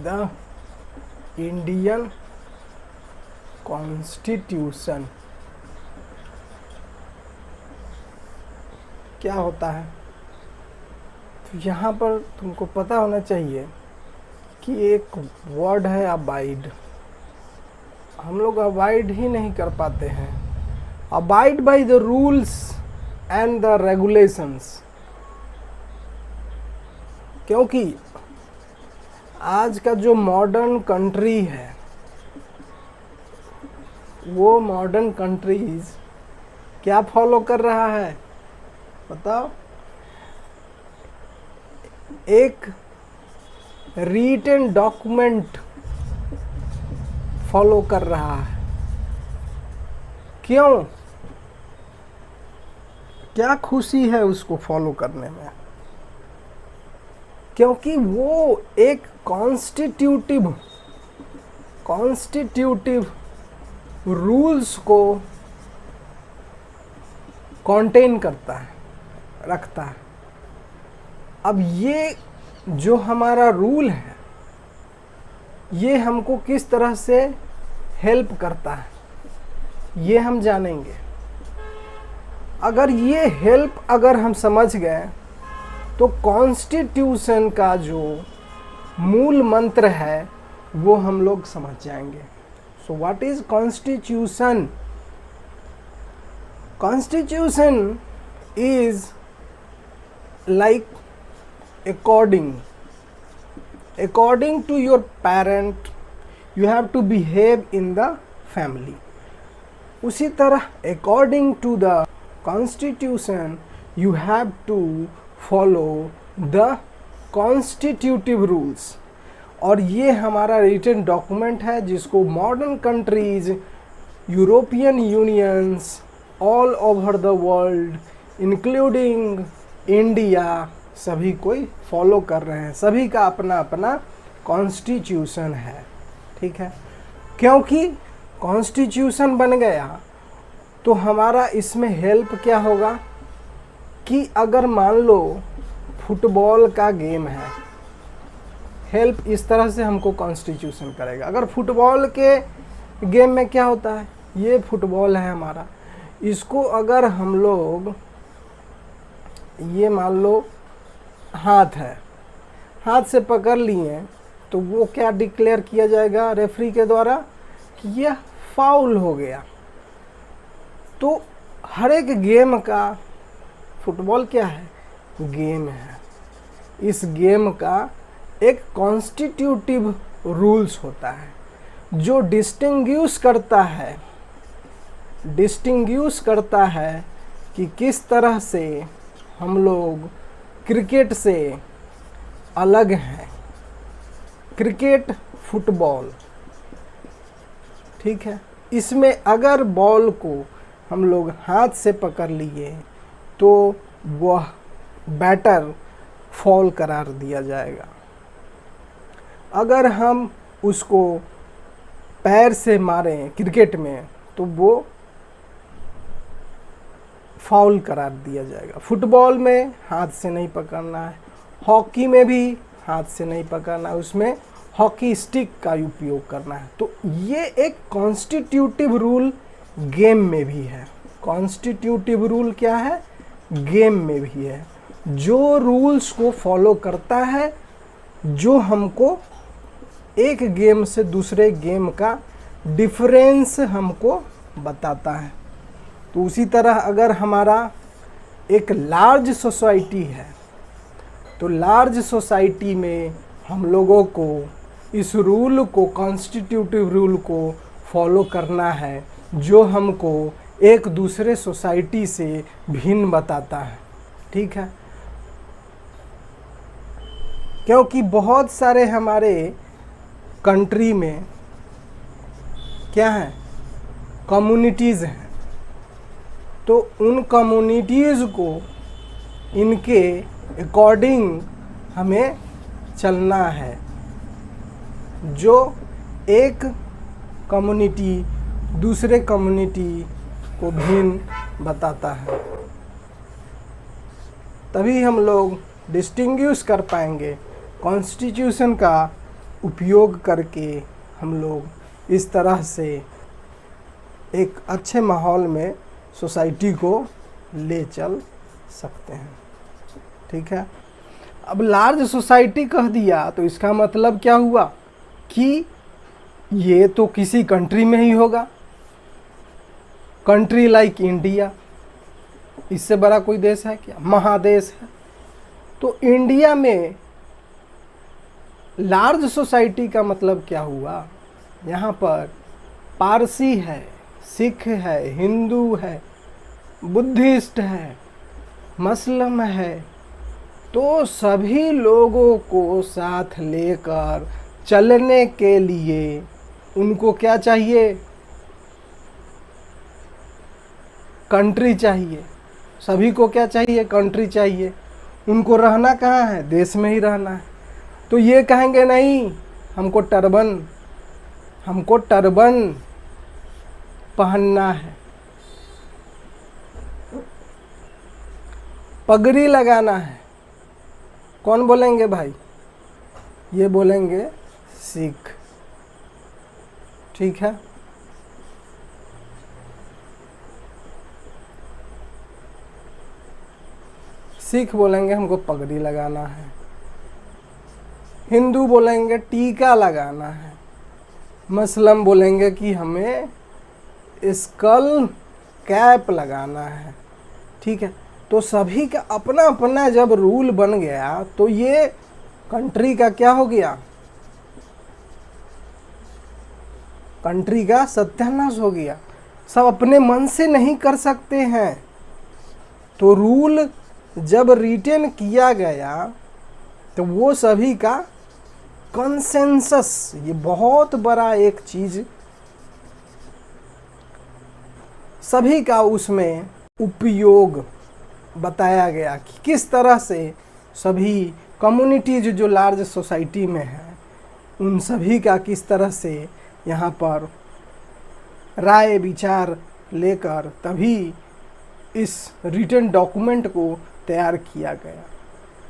The Indian constitution क्या होता है। तो यहाँ पर तुमको पता होना चाहिए कि एक वर्ड है अबाइड। हम लोग अबाइड ही नहीं कर पाते हैं। Abide by the rules and the regulations, क्योंकि आज का जो मॉडर्न कंट्री है वो मॉडर्न कंट्रीज क्या फॉलो कर रहा है बताओ। एक रिटन डॉक्यूमेंट फॉलो कर रहा है। क्यों? क्या खुशी है उसको फॉलो करने में? क्योंकि वो एक कॉन्स्टिट्यूटिव रूल्स को कंटेन करता है, रखता है। अब ये जो हमारा रूल है ये हमको किस तरह से हेल्प करता है ये हम जानेंगे। अगर ये हेल्प अगर हम समझ गए तो कॉन्स्टिट्यूशन का जो मूल मंत्र है वो हम लोग समझ जाएंगे। So what is constitution? Constitution is like according to your parent you have to behave in the family। उसी तरह according to the constitution you have to follow the constitutive rules। और ये हमारा रिटन डॉक्यूमेंट है जिसको modern countries, European unions, all over the world including India सभी कोई follow कर रहे हैं। सभी का अपना अपना कॉन्स्टिट्यूशन है, ठीक है। क्योंकि कॉन्स्टिट्यूशन बन गया तो हमारा इसमें हेल्प क्या होगा कि अगर मान लो फुटबॉल का गेम है, हेल्प इस तरह से हमको कॉन्स्टिट्यूशन करेगा। अगर फुटबॉल के गेम में क्या होता है, ये फुटबॉल है हमारा, इसको अगर हम लोग ये मान लो हाथ है, हाथ से पकड़ लिए तो वो क्या डिक्लेयर किया जाएगा रेफरी के द्वारा कि यह फाउल हो गया। तो हर एक गेम का, फुटबॉल क्या है, गेम है, इस गेम का एक कॉन्स्टिट्यूटिव रूल्स होता है जो डिस्टिंग्विश करता है कि किस तरह से हम लोग क्रिकेट से अलग हैं। क्रिकेट, फुटबॉल, ठीक है। इसमें अगर बॉल को हम लोग हाथ से पकड़ लिए तो वह बैटर फॉल करार दिया जाएगा। अगर हम उसको पैर से मारें क्रिकेट में तो वो फाउल करार दिया जाएगा। फुटबॉल में हाथ से नहीं पकड़ना है, हॉकी में भी हाथ से नहीं पकड़ना है, उसमें हॉकी स्टिक का उपयोग करना है। तो ये एक कॉन्स्टिट्यूटिव रूल गेम में भी है। कॉन्स्टिट्यूटिव रूल क्या है, गेम में भी है, जो रूल्स को फॉलो करता है, जो हमको एक गेम से दूसरे गेम का डिफरेंस हमको बताता है। तो उसी तरह अगर हमारा एक लार्ज सोसाइटी है तो लार्ज सोसाइटी में हम लोगों को इस रूल को, कॉन्स्टिट्यूटिव रूल को फॉलो करना है जो हमको एक दूसरे सोसाइटी से भिन्न बताता है, ठीक है। क्योंकि बहुत सारे हमारे कंट्री में क्या है, कम्युनिटीज़ हैं, तो उन कम्युनिटीज़ को इनके अकॉर्डिंग हमें चलना है। जो एक कम्युनिटी दूसरे कम्युनिटी को भिन्न बताता है, तभी हम लोग डिस्टिंग्विश कर पाएंगे कॉन्स्टिट्यूशन का उपयोग करके हम लोग इस तरह से एक अच्छे माहौल में सोसाइटी को ले चल सकते हैं। ठीक है, अब लार्ज सोसाइटी कह दिया तो इसका मतलब क्या हुआ कि ये तो किसी कंट्री में ही होगा, कंट्री लाइक इंडिया। इससे बड़ा कोई देश है क्या? महादेश है। तो इंडिया में लार्ज सोसाइटी का मतलब क्या हुआ? यहाँ पर पारसी है, सिख है, हिंदू है, बुद्धिस्ट है, मुस्लिम है, तो सभी लोगों को साथ लेकर चलने के लिए उनको क्या चाहिए? कंट्री चाहिए। सभी को क्या चाहिए? कंट्री चाहिए। उनको रहना कहाँ है? देश में ही रहना है। तो ये कहेंगे नहीं हमको टर्बन पहनना है, पगड़ी लगाना है। कौन बोलेंगे भाई? ये बोलेंगे सिख। ठीक है, सिख बोलेंगे हमको पगड़ी लगाना है, हिंदू बोलेंगे टीका लगाना है, मुस्लिम बोलेंगे कि हमें स्कल कैप लगाना है। ठीक है, तो सभी का अपना अपना जब रूल बन गया तो ये कंट्री का क्या हो गया? कंट्री का सत्यानाश हो गया। सब अपने मन से नहीं कर सकते हैं। तो रूल जब रिटेन किया गया तो वो सभी का कंसेंसस, ये बहुत बड़ा एक चीज, सभी का उसमें उपयोग बताया गया कि किस तरह से सभी कम्युनिटीज जो लार्ज सोसाइटी में है उन सभी का किस तरह से यहाँ पर राय विचार लेकर तभी इस रिटन डॉक्यूमेंट को तैयार किया गया।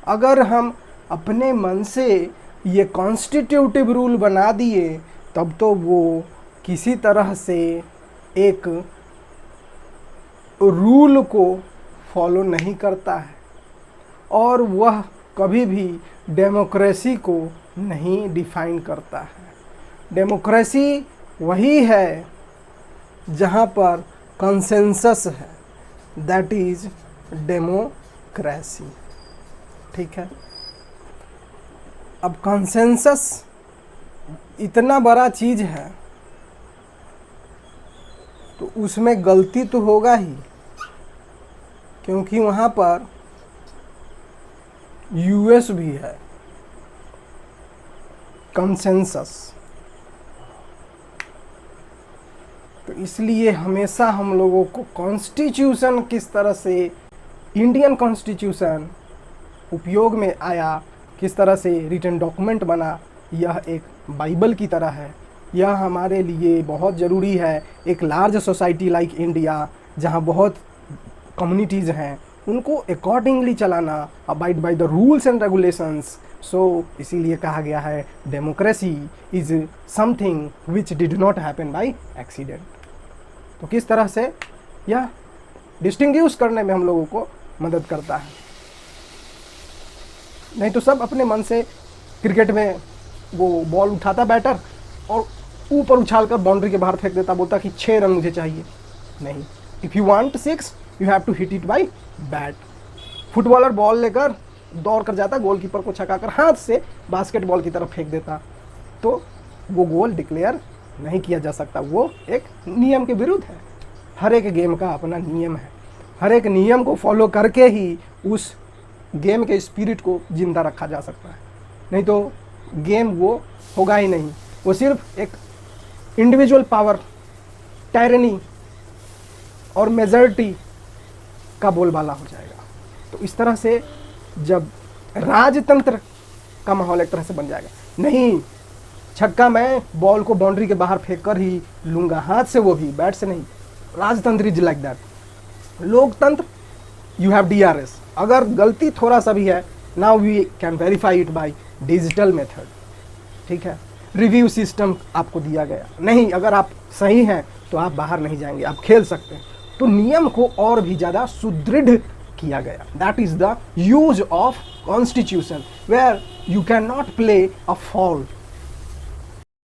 अगर हम अपने मन से ये कॉन्स्टिट्यूटिव रूल बना दिए तब तो वो किसी तरह से एक रूल को फॉलो नहीं करता है और वह कभी भी डेमोक्रेसी को नहीं डिफाइन करता है। डेमोक्रेसी वही है जहाँ पर कंसेंसस है, दैट इज डेमोक्रेसी। ठीक है, अब कंसेंसस इतना बड़ा चीज है तो उसमें गलती तो होगा ही, क्योंकि वहाँ पर यूएस भी है कंसेंसस। तो इसलिए हमेशा हम लोगों को कॉन्स्टिट्यूशन किस तरह से, इंडियन कॉन्स्टिट्यूशन उपयोग में आया, किस तरह से रिटन डॉक्यूमेंट बना, यह एक बाइबल की तरह है। यह हमारे लिए बहुत ज़रूरी है। एक लार्ज सोसाइटी लाइक इंडिया जहाँ बहुत कम्युनिटीज़ हैं उनको अकॉर्डिंगली चलाना, abide by the rules and regulations. So इसीलिए कहा गया है democracy is something which did not happen by accident. तो किस तरह से यह डिस्टिंग्विश करने में हम लोगों को मदद करता है। नहीं तो सब अपने मन से क्रिकेट में वो बॉल उठाता बैटर और ऊपर उछालकर बाउंड्री के बाहर फेंक देता, बोलता कि 6 रन मुझे चाहिए। नहीं, if you want 6 you have to hit it by bat. Footballer ball लेकर दौड़ कर जाता, गोलकीपर को छकाकर हाथ से बास्केटबॉल की तरफ फेंक देता, तो वो गोल डिक्लेयर नहीं किया जा सकता। वो एक नियम के विरुद्ध है। हर एक गेम का अपना नियम है, हर एक नियम को फॉलो करके ही उस गेम के स्पिरिट को जिंदा रखा जा सकता है। नहीं तो गेम वो होगा ही नहीं, वो सिर्फ एक इंडिविजुअल पावर, टायरनी और मेजॉरिटी का बोलबाला हो जाएगा। तो इस तरह से जब राजतंत्र का माहौल एक तरह से बन जाएगा, नहीं छक्का मैं बॉल को बाउंड्री के बाहर फेंक कर ही लूँगा, हाथ से, वो भी बैट से नहीं। राजतंत्र इज लाइक दैट। लोकतंत्र यू हैव DRS। अगर गलती थोड़ा सा भी है, now we can verify it by digital method. ठीक है। रिव्यू सिस्टम आपको दिया गया, नहीं अगर आप सही हैं तो आप बाहर नहीं जाएंगे, आप खेल सकते हैं। तो नियम को और भी ज़्यादा सुदृढ़ किया गया। That is the use of constitution where you can not play a fall